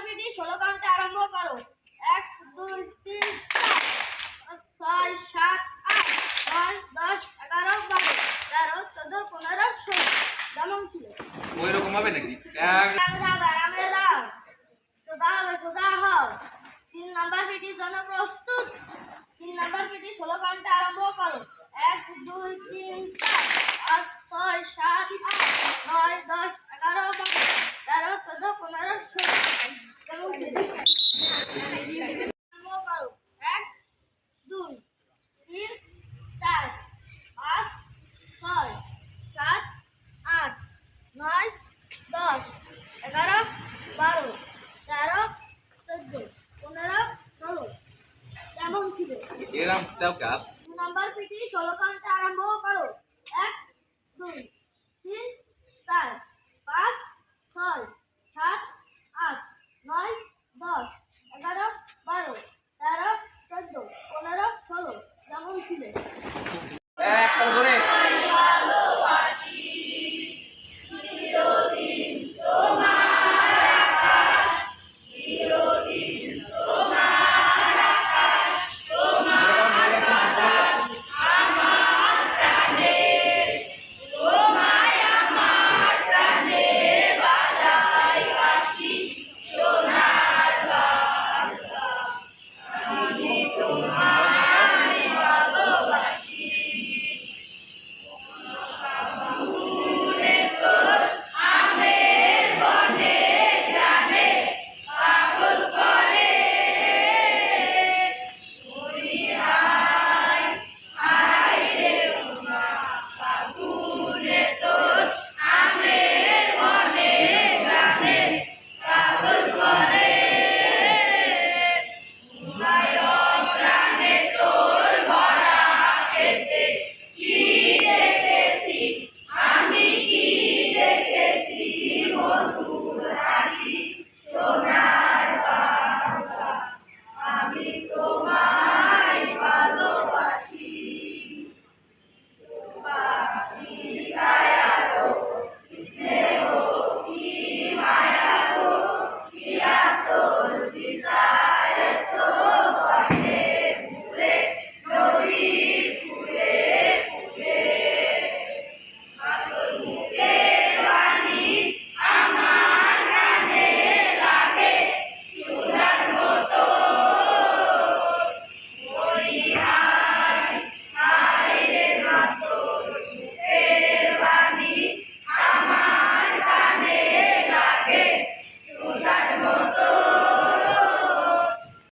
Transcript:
PT 16 কাউন্টে আরম্ভ করো। 1 2 3 4 6 7 8 9 10 11 12 13 14 15 16 যেমন ছিল ওই রকম হবে নাকি? সোজা হও। 3 নাম্বার পিটির জন্য প্রস্তুত। 3 নাম্বার পিটি 16 কাউন্টে আরম্ভ করো। 1 2 3 4 5 6 7 8 9 10 11 12 13 14 15 16 যেমন ছিল আরম্ভ করো। 1 2 3 4 5 6 7 8 9 10 11 12 13 14 15 16 যেমন ছিল। এরম দাও কাপ। 2 number PT 16 কাউন্টে